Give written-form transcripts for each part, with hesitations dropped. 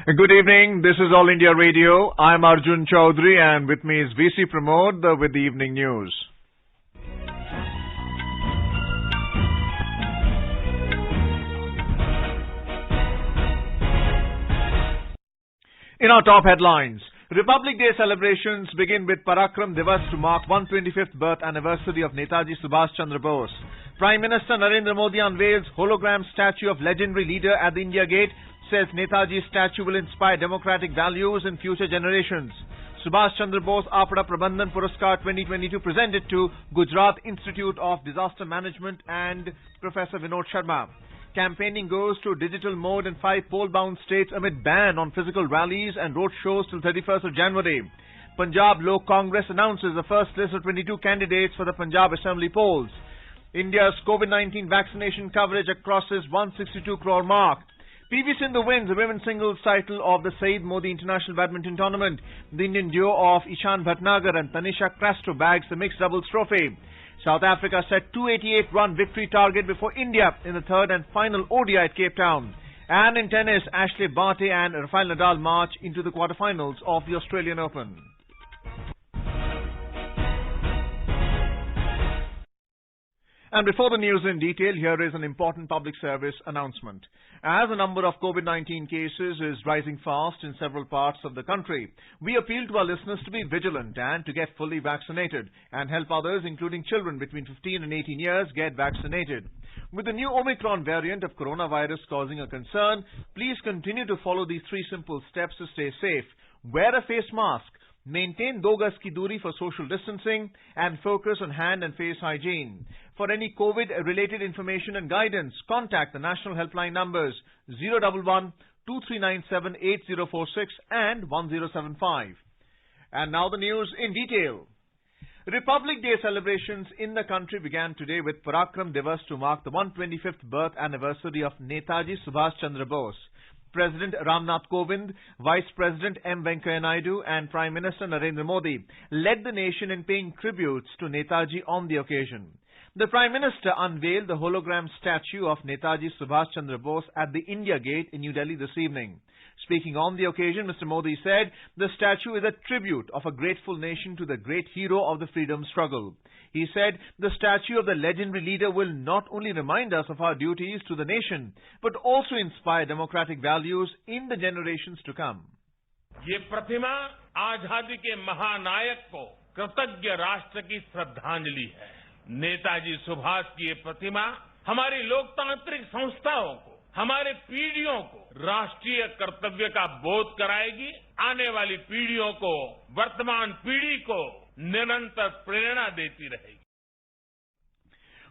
Good evening. This is All India Radio. I'm Arjun Chaudhary, and with me is VC Pramod with the evening news. In our top headlines, Republic Day celebrations begin with Parakram Divas to mark 125th birth anniversary of Netaji Subhash Chandra Bose. Prime Minister Narendra Modi unveils hologram statue of legendary leader at the India Gate, says Netaji's statue will inspire democratic values in future generations. Subhash Chandra Bose Apda Prabandhan Puraskar 2022 presented to Gujarat Institute of Disaster Management and Professor Vinod Sharma. Campaigning goes to digital mode in 5 poll-bound states amid ban on physical rallies and road shows till 31st of January. Punjab Lok Congress announces the first list of 22 candidates for the Punjab Assembly polls. India's COVID-19 vaccination coverage crosses 162 crore mark. PV Sindhu wins the women's singles title of the Saeed Modi International Badminton Tournament. The Indian duo of Ishan Bhatnagar and Tanisha Crasto bags the mixed doubles trophy. South Africa set 288-run victory target before India in the third and final ODI at Cape Town. And in tennis, Ashley Barty and Rafael Nadal march into the quarterfinals of the Australian Open. And before the news in detail, here is an important public service announcement. As the number of COVID-19 cases is rising fast in several parts of the country, we appeal to our listeners to be vigilant and to get fully vaccinated and help others, including children between 15 and 18 years, get vaccinated. With the new Omicron variant of coronavirus causing a concern, please continue to follow these 3 simple steps to stay safe. Wear a face mask, maintain 2 gaz ki duri for social distancing, and focus on hand and face hygiene. For any COVID-related information and guidance, contact the national helpline numbers 011-2397-8046 and 1075. And now the news in detail. Republic Day celebrations in the country began today with Parakram Divas to mark the 125th birth anniversary of Netaji Subhash Chandra Bose. President Ramnath Kovind, Vice President M. Venkaiah Naidu and Prime Minister Narendra Modi led the nation in paying tributes to Netaji on the occasion. The Prime Minister unveiled the hologram statue of Netaji Subhash Chandra Bose at the India Gate in New Delhi this evening. Speaking on the occasion, Mr. Modi said the statue is a tribute of a grateful nation to the great hero of the freedom struggle. He said the statue of the legendary leader will not only remind us of our duties to the nation, but also inspire democratic values in the generations to come. ये प्रतिमा आजादी के महानायक को कृतज्ञ राष्ट्र की श्रद्धांजलि है। नेताजी सुभाष की ये प्रतिमा हमारी लोकतांत्रिक संस्थाओं को, हमारे पीढ़ियों को राष्ट्रीय कर्तव्य का बोध कराएगी, आने वाली पीढ़ियों को, वर्तमान पीढ़ी को निरंतर प्रेरणा देती रहेगी.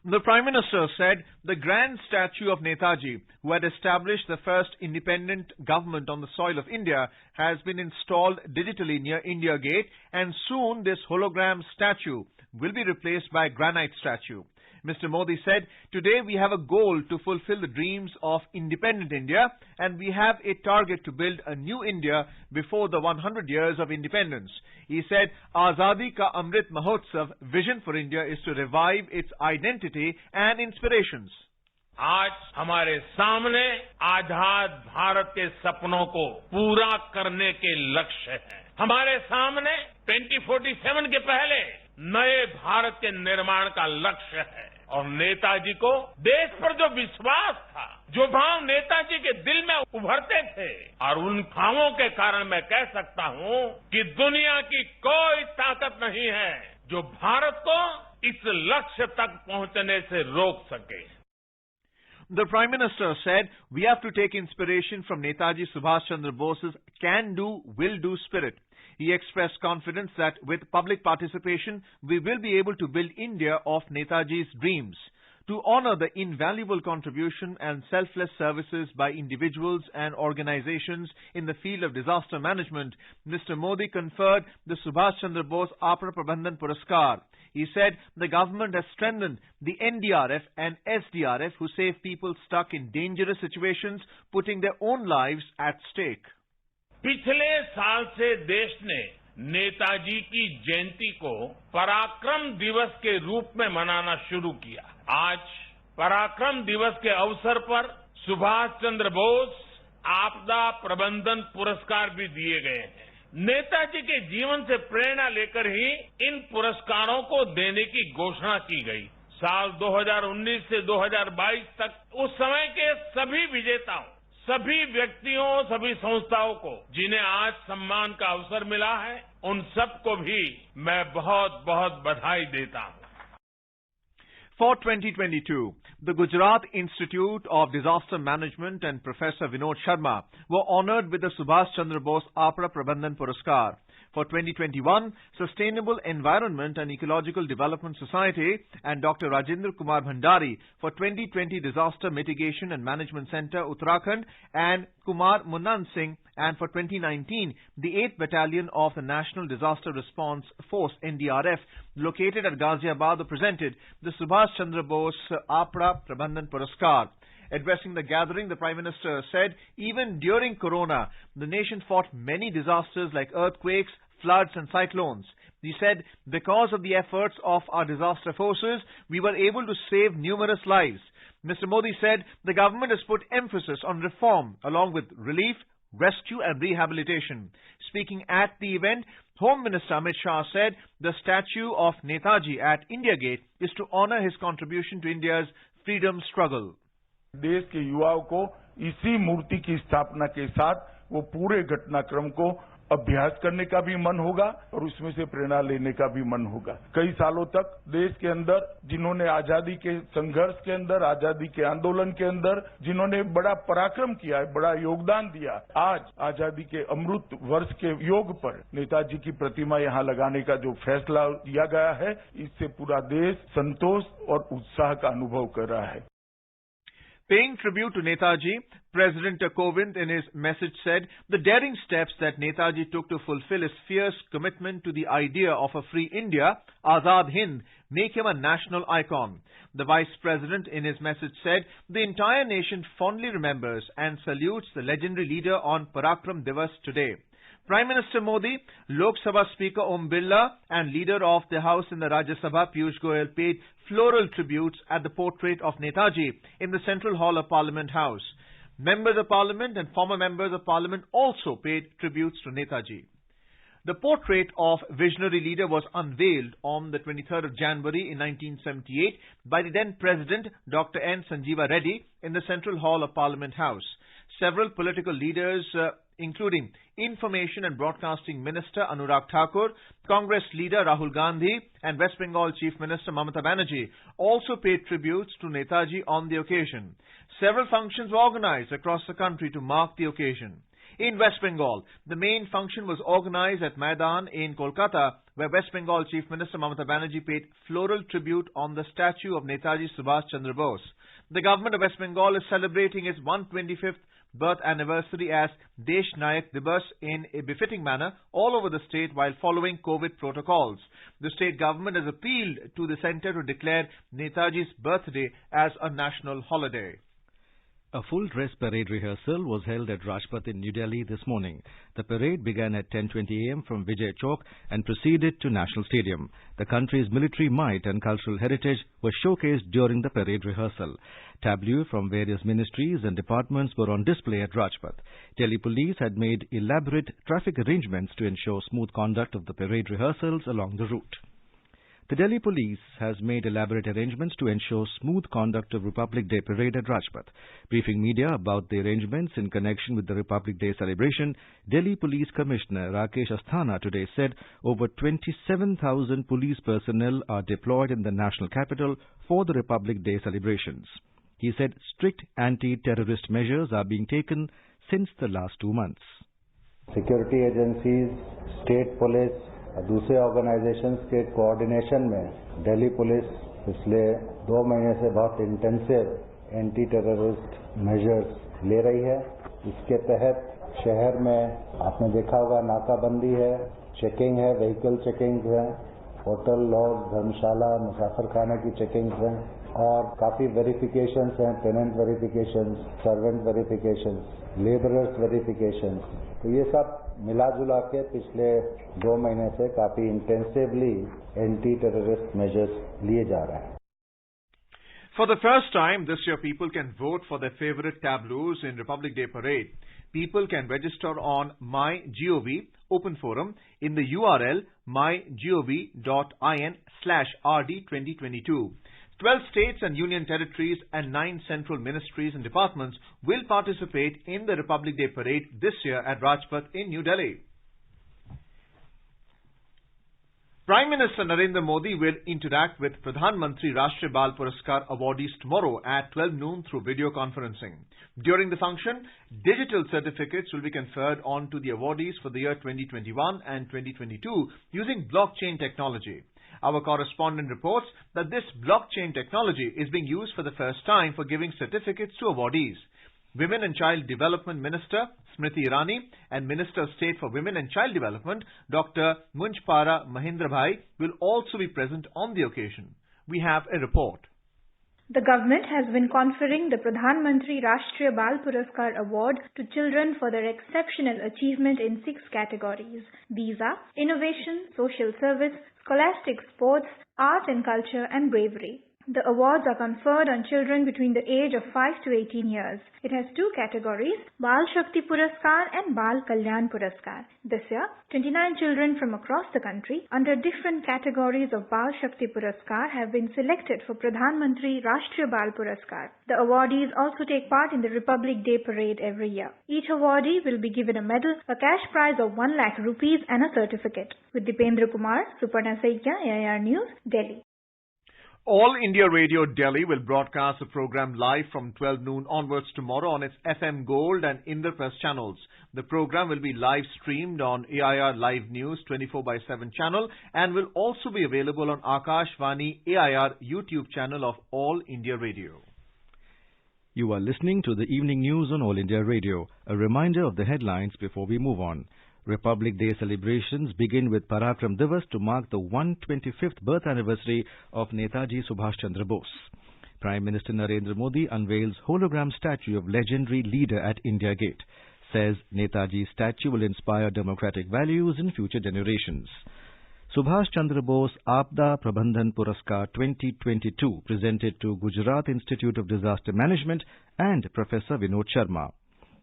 The Prime Minister said the grand statue of Netaji, who had established the first independent government on the soil of India, has been installed digitally near India Gate, and soon this hologram statue will be replaced by a granite statue. Mr. Modi said, today we have a goal to fulfill the dreams of independent India, and we have a target to build a new India before the 100 years of independence. He said, Azadi Ka Amrit Mahotsav vision for India is to revive its identity and inspirations. आज हमारे सामने आजाद भारत के सपनों को पूरा करने के लक्ष्य हैं. हमारे सामने 2047 के पहले नए भारत के निर्माण का लक्ष्य है. और नेताजी को देश पर जो विश्वास था, जो भाव नेताजी के दिल में उभरते थे, और उन भावों के कारण मैं कह सकता हूं कि दुनिया की कोई ताकत नहीं है जो भारत को इस लक्ष्य तक पहुंचने से रोक सके. The Prime Minister said, we have to take inspiration from Netaji Subhash Chandra Bose's can-do, will-do spirit. He expressed confidence that with public participation, we will be able to build India of Netaji's dreams. To honor the invaluable contribution and selfless services by individuals and organizations in the field of disaster management, Mr. Modi conferred the Subhash Chandra Bose Apda Prabandhan Puraskar. He said the government has strengthened the NDRF and SDRF who save people stuck in dangerous situations, putting their own lives at stake. पिछले साल से देश ने नेताजी की जयंती को पराक्रम दिवस के रूप में मनाना शुरू किया. आज पराक्रम दिवस के अवसर पर सुभाष चंद्र बोस आपदा प्रबंधन पुरस्कार भी दिए गए हैं। नेताजी के जीवन से प्रेरणा लेकर ही इन पुरस्कारों को देने की घोषणा की गई। साल 2019 से 2022 तक उस समय के सभी विजेताओं, सभी व्यक्तियों, सभी संस्थाओं को जिन्हें आज सम्मान का अवसर मिला है, उन सबको भी मैं बहुत बहुत बधाई देता हूं। For 2022, the Gujarat Institute of Disaster Management and Professor Vinod Sharma were honored with the Subhash Chandra Bose APRA Prabandhan Puraskar. For 2021, Sustainable Environment and Ecological Development Society and Dr. Rajendra Kumar Bhandari for 2020 Disaster Mitigation and Management Center, Uttarakhand, and Kumar Munnan Singh, and for 2019, the 8th Battalion of the National Disaster Response Force, NDRF, located at Ghaziabad, were presented the Subhash Chandra Bose APRA Prabandhan Puraskar. Addressing the gathering, the Prime Minister said, even during Corona, the nation fought many disasters like earthquakes, floods and cyclones. He said, because of the efforts of our disaster forces, we were able to save numerous lives. Mr. Modi said the government has put emphasis on reform along with relief, rescue and rehabilitation. Speaking at the event, Home Minister Amit Shah said the statue of Netaji at India Gate is to honor his contribution to India's freedom struggle. देश के युवाओं को इसी मूर्ति की स्थापना के साथ वो पूरे घटनाक्रम को अभ्यास करने का भी मन होगा और उसमें से प्रेरणा लेने का भी मन होगा। कई सालों तक देश के अंदर जिन्होंने आजादी के संघर्ष के अंदर, आजादी के आंदोलन के अंदर जिन्होंने बड़ा पराक्रम किया है, बड़ा योगदान दिया, आज आजादी के अमृत वर्ष के योग पर नेताजी की प्रतिमा यहाँ लगाने का जो फैसला लिया गया है, इससे पूरा देश संतोष और उत्साह का अनुभव कर रहा है। Paying tribute to Netaji, President Kovind in his message said the daring steps that Netaji took to fulfill his fierce commitment to the idea of a free India, Azad Hind, make him a national icon. The Vice President in his message said the entire nation fondly remembers and salutes the legendary leader on Parakram Divas today. Prime Minister Modi, Lok Sabha Speaker Om Birla and Leader of the House in the Rajya Sabha Piyush Goyal paid floral tributes at the portrait of Netaji in the Central Hall of Parliament House. Members of Parliament and former Members of Parliament also paid tributes to Netaji. The portrait of visionary leader was unveiled on the 23rd of January in 1978 by the then President Dr. N. Sanjeeva Reddy in the Central Hall of Parliament House. Several political leaders including Information and Broadcasting Minister Anurag Thakur, Congress leader Rahul Gandhi and West Bengal Chief Minister Mamata Banerjee also paid tributes to Netaji on the occasion. Several functions were organized across the country to mark the occasion. In West Bengal, the main function was organized at Maidan in Kolkata, where West Bengal Chief Minister Mamata Banerjee paid floral tribute on the statue of Netaji Subhash Chandra Bose. The government of West Bengal is celebrating its 125th birth anniversary as Desh Nayak Divas in a befitting manner all over the state while following COVID protocols. The state government has appealed to the centre to declare Netaji's birthday as a national holiday. A full dress parade rehearsal was held at Rajpath in New Delhi this morning. The parade began at 10:20 a.m. from Vijay Chowk and proceeded to National Stadium. The country's military might and cultural heritage were showcased during the parade rehearsal. Tableaux from various ministries and departments were on display at Rajpath. Delhi police had made elaborate traffic arrangements to ensure smooth conduct of the parade rehearsals along the route. The Delhi police has made elaborate arrangements to ensure smooth conduct of Republic Day parade at Rajpath. Briefing media about the arrangements in connection with the Republic Day celebration, Delhi Police Commissioner Rakesh Asthana today said over 27,000 police personnel are deployed in the national capital for the Republic Day celebrations. He said strict anti-terrorist measures are being taken since the last 2 months. Security agencies, state police, दूसरे organisations के coordination में Delhi police पिछले 2 महीने से बहुत intensive anti terrorist measures ले रही है। इसके तहत शहर में आपने देखा होगा नाकाबंदी है, चेकिंग है, व्हीकल चेकिंग है, होटल लॉज, धर्मशाला, मुसाफिरखाने की चेकिंग है और काफ़ी वेरिफिकेशंस हैं, tenant verifications, servant verifications, labourers verifications. तो ये सब मिला जुला के पिछले 2 महीने से काफी इंटेंसिवली एंटी टेररिस्ट मेजर्स लिए जा रहे हैं। For the first time this year, people can vote for their favorite tableaus in Republic Day Parade. People can register on MyGov Open Forum in the URL mygov.in/RD2022. 12 states and union territories and 9 central ministries and departments will participate in the Republic Day Parade this year at Rajpath in New Delhi. Prime Minister Narendra Modi will interact with Pradhan Mantri Rashtriya Bal Puraskar awardees tomorrow at 12 noon through video conferencing. During the function, digital certificates will be conferred on to the awardees for the year 2021 and 2022 using blockchain technology. Our correspondent reports that this blockchain technology is being used for the first time for giving certificates to awardees. Women and Child Development Minister Smriti Irani and Minister of State for Women and Child Development Dr. Munjpara Mahendrabhai will also be present on the occasion. We have a report. The government has been conferring the Pradhan Mantri Rashtriya Bal Puraskar Award to children for their exceptional achievement in 6 categories. These are innovation, social service, scholastic sports, art and culture, and bravery. The awards are conferred on children between the age of 5 to 18 years. It has 2 categories, Bal Shakti Puraskar and Bal Kalyan Puraskar. This year, 29 children from across the country under different categories of Bal Shakti Puraskar have been selected for Pradhan Mantri Rashtriya Bal Puraskar. The awardees also take part in the Republic Day Parade every year. Each awardee will be given a medal, a cash prize of 1 lakh rupees and a certificate. With Dipendra Kumar, Suparna Saikya, AIR News, Delhi. All India Radio Delhi will broadcast the program live from 12 noon onwards tomorrow on its FM Gold and Indraprastha channels. The program will be live streamed on AIR Live News 24/7 channel and will also be available on Akashvani AIR YouTube channel of All India Radio. You are listening to the evening news on All India Radio. A reminder of the headlines before we move on. Republic Day celebrations begin with Parakram Divas to mark the 125th birth anniversary of Netaji Subhash Chandra Bose. Prime Minister Narendra Modi unveils hologram statue of legendary leader at India Gate. Says Netaji's statue will inspire democratic values in future generations. Subhash Chandra Bose Aapda Prabandhan Puraskar 2022 presented to Gujarat Institute of Disaster Management and Professor Vinod Sharma.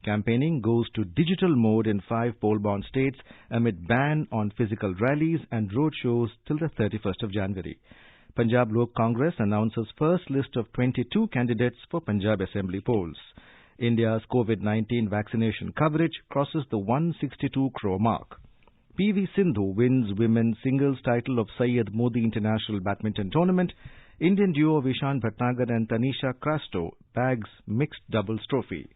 Campaigning goes to digital mode in 5 poll-bound states amid ban on physical rallies and road shows till the 31st of January. Punjab Lok Congress announces first list of 22 candidates for Punjab Assembly polls. India's COVID-19 vaccination coverage crosses the 162 crore mark. PV Sindhu wins women's singles title of Syed Modi International Badminton Tournament. Indian duo Vishan Bhatnagar and Tanisha Crasto bags mixed doubles trophy.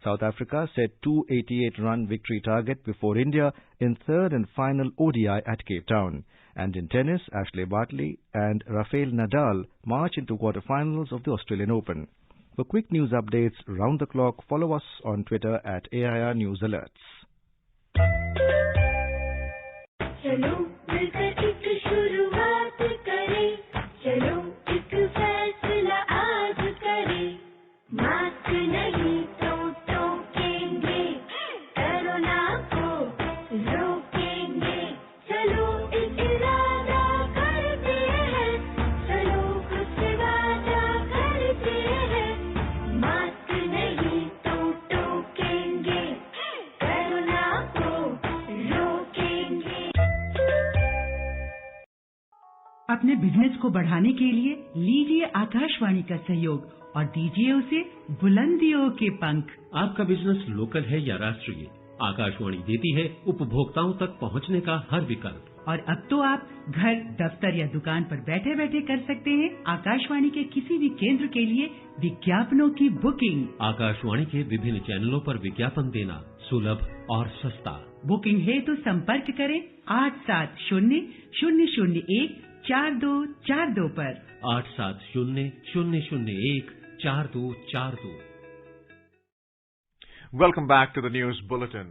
South Africa set 288-run victory target before India in third and final ODI at Cape Town. And in tennis, Ashley Barty and Rafael Nadal march into quarterfinals of the Australian Open. For quick news updates round the clock, follow us on Twitter at AIR News Alerts. चलो मिलकर एक शुरुआत करें, चलो एक फैसला आज करें, मास्क नहीं तो टोकेंगे, कोरोना को रोकेंगे, चलो एक इरादा करते हैं, चलो खुद से वादा करते हैं, मास्क नहीं तो टोकेंगे, कोरोना को रोकेंगे। अपने बिजनेस को बढ़ाने के लिए लीजिए आकाशवाणी का सहयोग और दीजिए उसे बुलंदियों के पंख। आपका बिजनेस लोकल है या राष्ट्रीय, आकाशवाणी देती है उपभोक्ताओं तक पहुंचने का हर विकल्प। और अब तो आप घर, दफ्तर या दुकान पर बैठे बैठे कर सकते हैं आकाशवाणी के किसी भी केंद्र के लिए विज्ञापनों की बुकिंग। आकाशवाणी के विभिन्न चैनलों पर विज्ञापन देना सुलभ और सस्ता। बुकिंग है तो संपर्क करें 8700014242 पर। 8700014242। Welcome back to the news bulletin.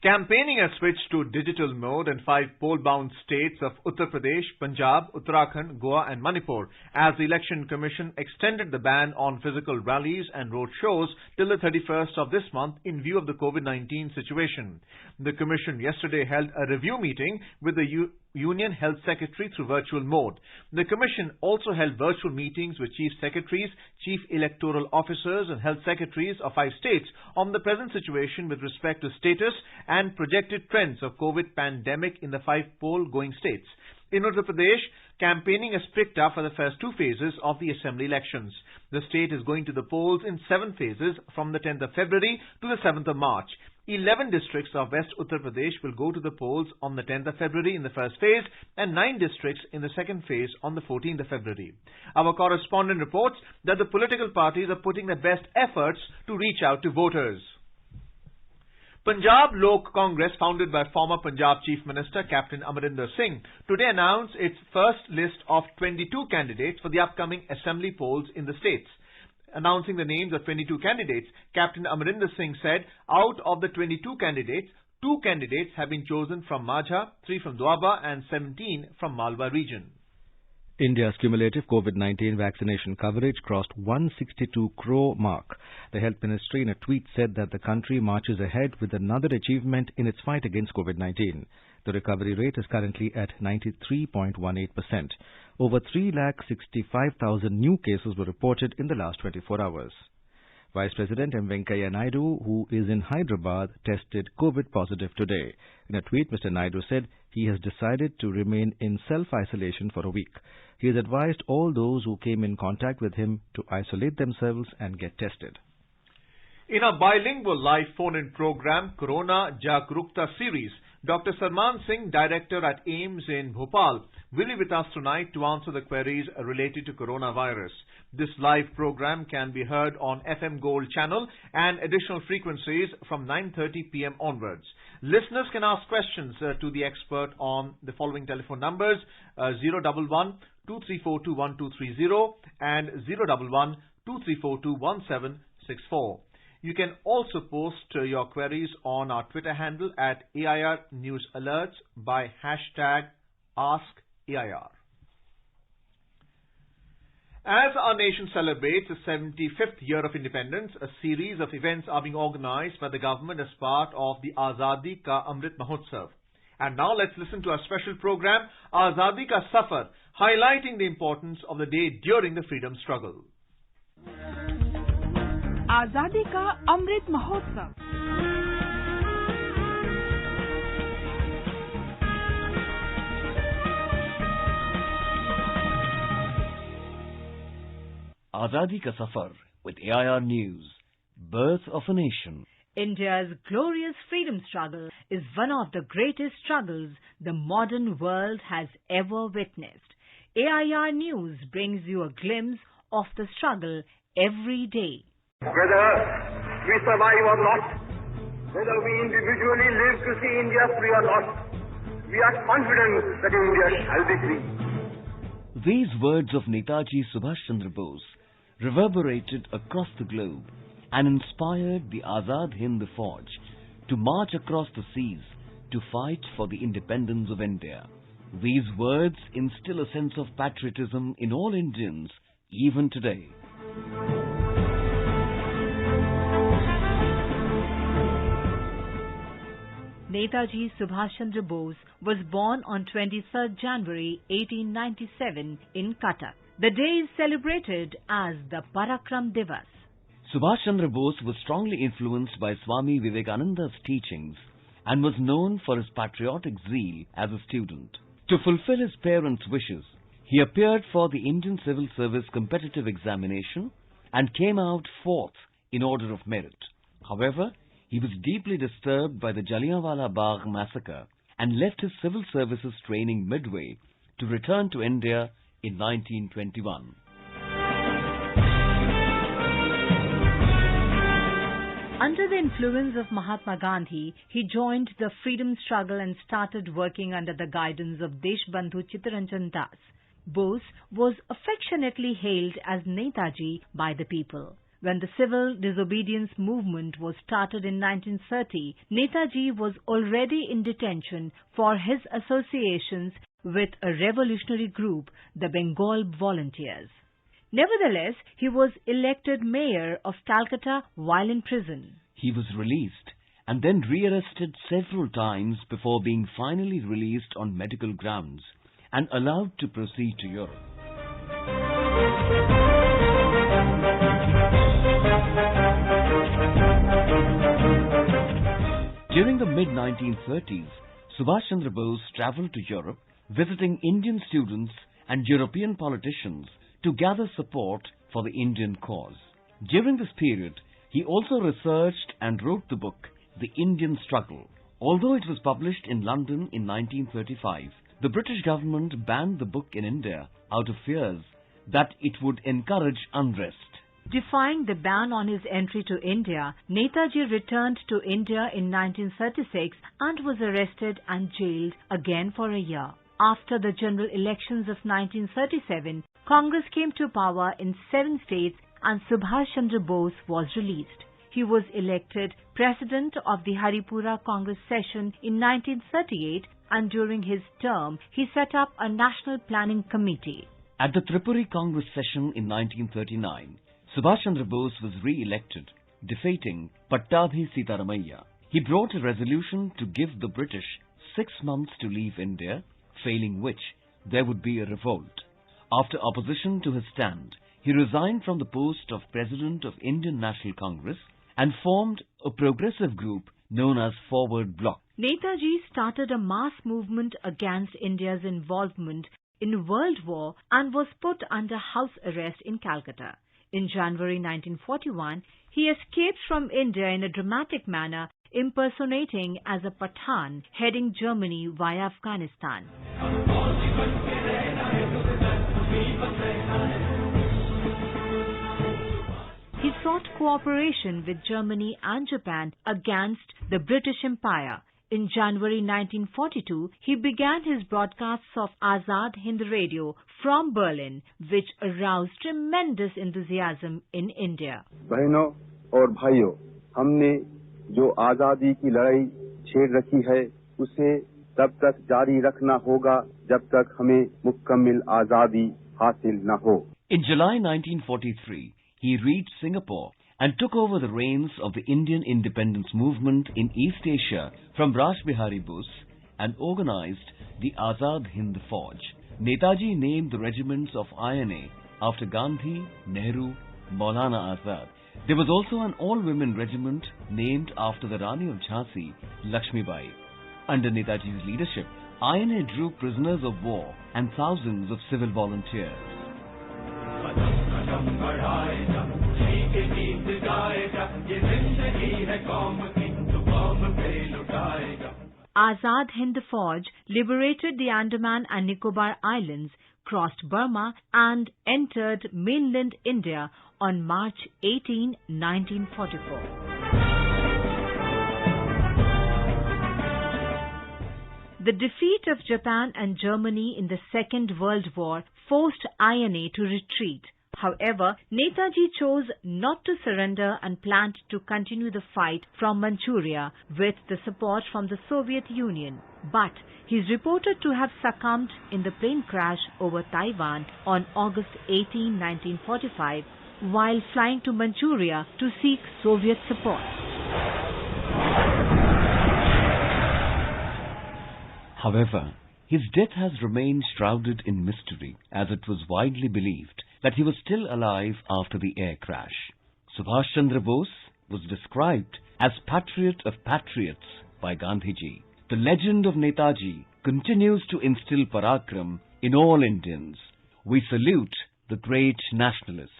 Campaigning has switched to digital mode in 5 poll-bound states of Uttar Pradesh, Punjab, Uttarakhand, Goa and Manipur as the Election Commission extended the ban on physical rallies and road shows till the 31st of this month in view of the COVID-19 situation. The Commission yesterday held a review meeting with the Union Health Secretary through virtual mode. The Commission also held virtual meetings with Chief Secretaries, Chief Electoral Officers and Health Secretaries of 5 states on the present situation with respect to status and projected trends of COVID pandemic in the 5 poll-going states. In Uttar Pradesh, campaigning has picked up for the first 2 phases of the assembly elections. The state is going to the polls in 7 phases from the 10th of February to the 7th of March. 11 districts of West Uttar Pradesh will go to the polls on the 10th of February in the first phase and 9 districts in the second phase on the 14th of February. Our correspondent reports that the political parties are putting their best efforts to reach out to voters. Punjab Lok Congress, founded by former Punjab Chief Minister Captain Amarinder Singh, today announced its first list of 22 candidates for the upcoming assembly polls in the states. Announcing the names of 22 candidates, Captain Amarinder Singh said, out of the 22 candidates, 2 candidates have been chosen from Majha, 3 from Doaba and 17 from Malwa region. India's cumulative COVID-19 vaccination coverage crossed 162 crore mark. The Health Ministry in a tweet said that the country marches ahead with another achievement in its fight against COVID-19. The recovery rate is currently at 93.18%. Over 365,000 new cases were reported in the last 24 hours. Vice President M. Venkaiah Naidu, who is in Hyderabad, tested COVID positive today. In a tweet, Mr. Naidu said he has decided to remain in self-isolation for a week. He has advised all those who came in contact with him to isolate themselves and get tested. In a bilingual live phone-in program, Corona Jagrukta series, Dr. Sarman Singh, director at AIIMS in Bhopal, will be with us tonight to answer the queries related to coronavirus. This live program can be heard on FM Gold channel and additional frequencies from 9:30 p.m. onwards. Listeners can ask questions to the expert on the following telephone numbers 011-234-21230 and 011-234-21764. You can also post your queries on our Twitter handle at AIR News Alerts by hashtag AskAIR. As our nation celebrates the 75th year of independence, a series of events are being organized by the government as part of the Azadi Ka Amrit Mahotsav. And now let's listen to our special program, Azadi Ka Safar, highlighting the importance of the day during the freedom struggle. आजादी का Amrit Mahotsav. Azadi Ka Safar with AIR News. Birth of a Nation. India's glorious freedom struggle is one of the greatest struggles the modern world has ever witnessed. AIR News brings you a glimpse of the struggle every day. Whether we survive or not, whether we individually live to see India free or not, we are confident that India shall be free. These words of Netaji Subhash Chandra Bose reverberated across the globe and inspired the Azad Hind Fauj to march across the seas to fight for the independence of India. These words instill a sense of patriotism in all Indians even today. Netaji Subhash Chandra Bose was born on 23rd January 1897 in Cuttack. The day is celebrated as the Parakram Divas. Subhash Chandra Bose was strongly influenced by Swami Vivekananda's teachings and was known for his patriotic zeal as a student. To fulfill his parents' wishes, he appeared for the Indian Civil Service competitive examination and came out 4th in order of merit. However, he was deeply disturbed by the Jallianwala Bagh massacre and left his civil services training midway to return to India in 1921. Under the influence of Mahatma Gandhi, he joined the freedom struggle and started working under the guidance of Deshbandhu Chittaranjan Das. Bose was affectionately hailed as Netaji by the people. When the civil disobedience movement was started in 1930, Netaji was already in detention for his associations with a revolutionary group, the Bengal Volunteers. Nevertheless, he was elected mayor of Calcutta while in prison. He was released and then rearrested several times before being finally released on medical grounds and allowed to proceed to Europe. During the mid-1930s, Subhash Chandra Bose travelled to Europe, visiting Indian students and European politicians to gather support for the Indian cause. During this period, he also researched and wrote the book, The Indian Struggle. Although it was published in London in 1935, the British government banned the book in India out of fears that it would encourage unrest. Defying the ban on his entry to India, Netaji returned to India in 1936 and was arrested and jailed again for a year. After the general elections of 1937, Congress came to power in 7 states and Subhash Chandra Bose was released. He was elected President of the Haripura Congress session in 1938 and during his term, he set up a National Planning Committee. At the Tripuri Congress session in 1939, Subhash Chandra Bose was re-elected, defeating Pattabhi Sitaramaiah. He brought a resolution to give the British 6 months to leave India, failing which there would be a revolt. After opposition to his stand, he resigned from the post of President of Indian National Congress and formed a progressive group known as Forward Bloc. Netaji started a mass movement against India's involvement in World War and was put under house arrest in Calcutta. In January 1941, he escaped from India in a dramatic manner, impersonating as a Pathan heading Germany via Afghanistan. He sought cooperation with Germany and Japan against the British Empire. In January 1942, he began his broadcasts of Azad Hind Radio from Berlin, which aroused tremendous enthusiasm in India. बहनों और भाइयों, हमने जो आजादी की लड़ाई छेड़ रखी है, उसे तब तक जारी रखना होगा जब तक हमें मुकम्मल आजादी हासिल न हो. In July 1943, he reached Singapore and took over the reins of the Indian independence movement in East Asia from Raj Bihari Bose and organized the Azad Hind Fauj. Netaji named the regiments of INA after Gandhi, Nehru, Maulana Azad. There was also an all-women regiment named after the Rani of Jhansi, Lakshmibai. Under Netaji's leadership, INA drew prisoners of war and thousands of civil volunteers. Azad Hind Fauj liberated the Andaman and Nicobar Islands, crossed Burma and entered mainland India on March 18, 1944. The defeat of Japan and Germany in the Second World War forced INA to retreat. However, Netaji chose not to surrender and planned to continue the fight from Manchuria with the support from the Soviet Union. But he is reported to have succumbed in the plane crash over Taiwan on August 18, 1945, while flying to Manchuria to seek Soviet support. However, his death has remained shrouded in mystery, as it was widely believed that he was still alive after the air crash. Subhash Chandra Bose was described as patriot of patriots by Gandhiji. The legend of Netaji continues to instill parakram in all Indians. We salute the great nationalist.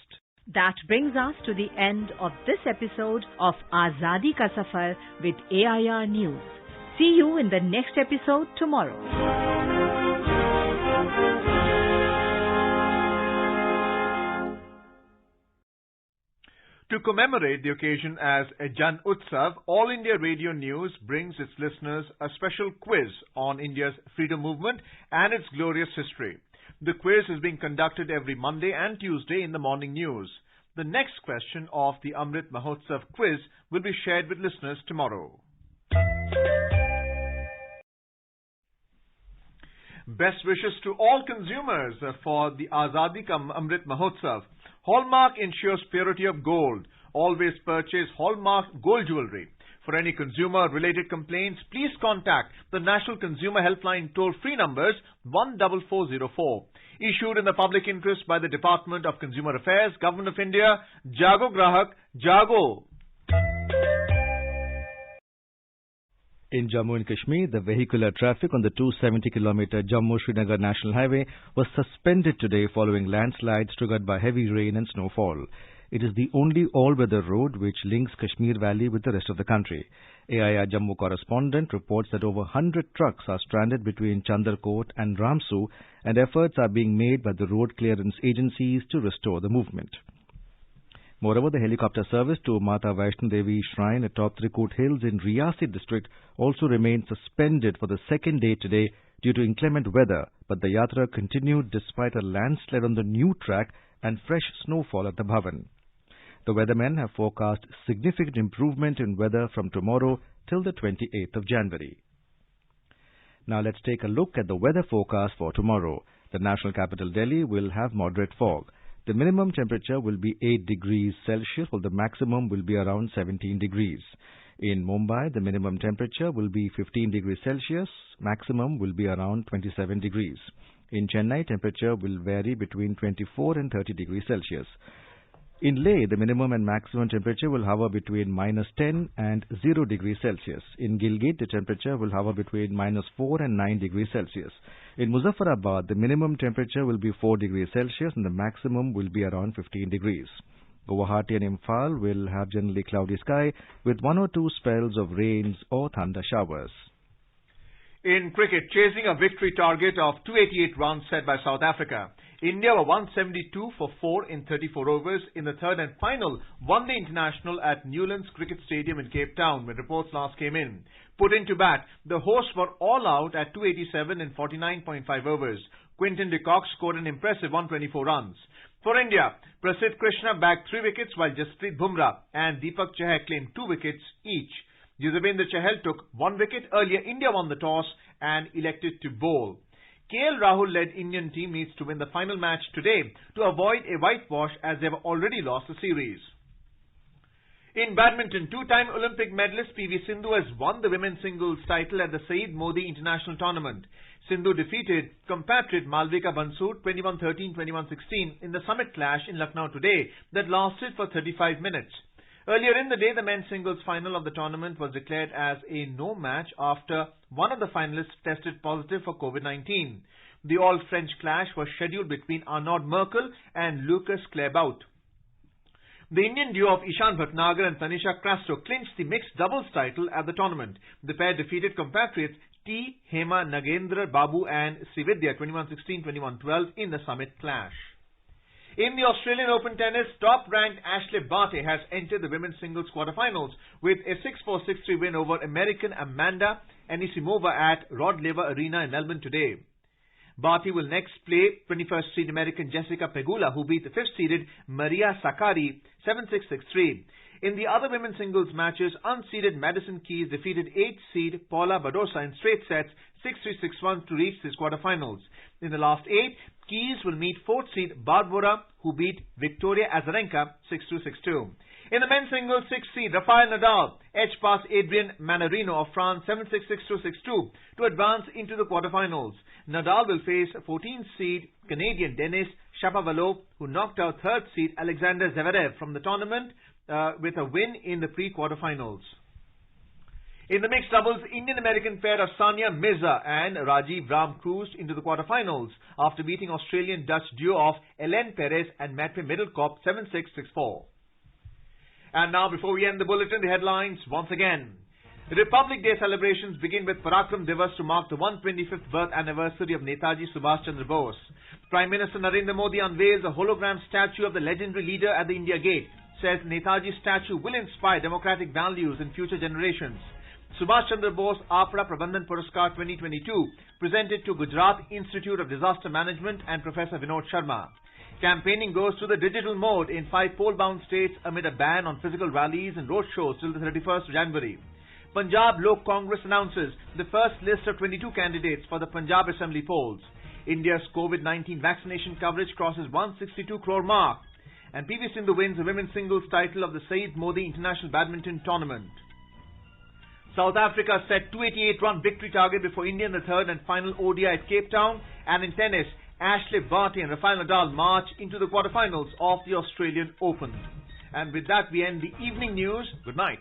That brings us to the end of this episode of Azadi Ka Safar with AIR News. See you in the next episode tomorrow. To commemorate the occasion as a Jan Utsav, All India Radio News brings its listeners a special quiz on India's freedom movement and its glorious history. The quiz is being conducted every Monday and Tuesday in the morning news. The next question of the Amrit Mahotsav quiz will be shared with listeners tomorrow. Best wishes to all consumers for the Azadi Ka Amrit Mahotsav. Hallmark ensures purity of gold. Always purchase Hallmark gold jewelry. For any consumer-related complaints, please contact the National Consumer Helpline toll-free numbers 14404. Issued in the public interest by the Department of Consumer Affairs, Government of India, Jago Grahak, Jago. In Jammu and Kashmir, the vehicular traffic on the 270-kilometer Jammu-Srinagar National Highway was suspended today following landslides triggered by heavy rain and snowfall. It is the only all-weather road which links Kashmir Valley with the rest of the country. AIR Jammu correspondent reports that over 100 trucks are stranded between Chandarkot and Ramsu, and efforts are being made by the road clearance agencies to restore the movement. Moreover, the helicopter service to Mata Vaishno Devi Shrine atop Trikut Hills in Riyasi district also remained suspended for the second day today due to inclement weather, but the yatra continued despite a landslide on the new track and fresh snowfall at the Bhavan. The weathermen have forecast significant improvement in weather from tomorrow till the 28th of January. Now let's take a look at the weather forecast for tomorrow. The national capital Delhi will have moderate fog. The minimum temperature will be 8 degrees Celsius, while the maximum will be around 17 degrees. In Mumbai, the minimum temperature will be 15 degrees Celsius, maximum will be around 27 degrees. In Chennai, temperature will vary between 24 and 30 degrees Celsius. In Leh, the minimum and maximum temperature will hover between -10 and 0 degrees Celsius. In Gilgit, the temperature will hover between -4 and 9 degrees Celsius. In Muzaffarabad, the minimum temperature will be 4 degrees Celsius and the maximum will be around 15 degrees. Guwahati and Imphal will have generally cloudy sky with 1 or 2 spells of rains or thunder showers. In cricket, chasing a victory target of 288 runs set by South Africa, India were 172 for 4 in 34 overs in the third and final one-day international at Newlands Cricket Stadium in Cape Town when reports last came in. Put into bat, the hosts were all out at 287 in 49.5 overs. Quinton de Kock scored an impressive 124 runs. For India, Prasidh Krishna bagged 3 wickets while Jasprit Bumrah and Deepak Chahar claimed 2 wickets each. Yuzvendra Chahal took 1 wicket. Earlier, India won the toss and elected to bowl. KL Rahul-led Indian team needs to win the final match today to avoid a whitewash as they have already lost the series. In badminton, 2-time Olympic medalist PV Sindhu has won the women's singles title at the Saeed Modi International Tournament. Sindhu defeated compatriot Malvika Bansud 21-13, 21-16 in the summit clash in Lucknow today that lasted for 35 minutes. Earlier in the day, the men's singles final of the tournament was declared as a no match after one of the finalists tested positive for COVID-19. The all-French clash was scheduled between Arnaud Merkel and Lucas Clairbout. The Indian duo of Ishan Bhatnagar and Tanisha Crasto clinched the mixed doubles title at the tournament. The pair defeated compatriots T. Hema Nagendra Babu and Srividya 21-16, 21-12 in the summit clash. In the Australian Open tennis, top-ranked Ashley Barty has entered the women's singles quarterfinals with a 6-4, 6-3 win over American Amanda Anisimova at Rod Laver Arena in Melbourne today. Barty will next play 21st seed American Jessica Pegula, who beat the 5th-seeded Maria Sakkari 7-6, 6-3. In the other women's singles matches, unseeded Madison Keys defeated 8th seed Paula Badosa in straight sets 6-3, 6-1 to reach this quarterfinals. In the last 8, Keys will meet 4th seed Barbora, who beat Victoria Azarenka 6-2, 6-2. In the men's singles, 6th seed Rafael Nadal edged past Adrian Manarino of France 7-6, 6-2, 6-2 to advance into the quarterfinals. Nadal will face 14th seed Canadian Denis Shapovalov, who knocked out 3rd seed Alexander Zverev from the tournament with a win in the pre-quarterfinals. In the mixed doubles, Indian-American pair of Sania Mirza and Rajiv Ram cruised into the quarterfinals after beating Australian-Dutch duo of Ellen Perez and Matwé Middlecorp 7-6, 6-4. And now, before we end the bulletin, the headlines once again. The Republic Day celebrations begin with Parakram Divas to mark the 125th birth anniversary of Netaji Subhash Chandra Bose. Prime Minister Narendra Modi unveils a hologram statue of the legendary leader at the India Gate. Says Netaji's statue will inspire democratic values in future generations. Subhash Chandra Bose Apda Prabandhan Puraskar 2022 presented to Gujarat Institute of Disaster Management and Professor Vinod Sharma. Campaigning goes to the digital mode in 5 poll-bound states amid a ban on physical rallies and road shows till the 31st of January. Punjab Lok Congress announces the first list of 22 candidates for the Punjab Assembly polls. India's COVID-19 vaccination coverage crosses 162 crore mark. And PV Sindhu wins the women's singles title of the Saeed Modi International Badminton Tournament. South Africa set 288-run victory target before India in the third and final ODI at Cape Town. And in tennis, Ashley Barty and Rafael Nadal march into the quarterfinals of the Australian Open. And with that, we end the evening news. Good night.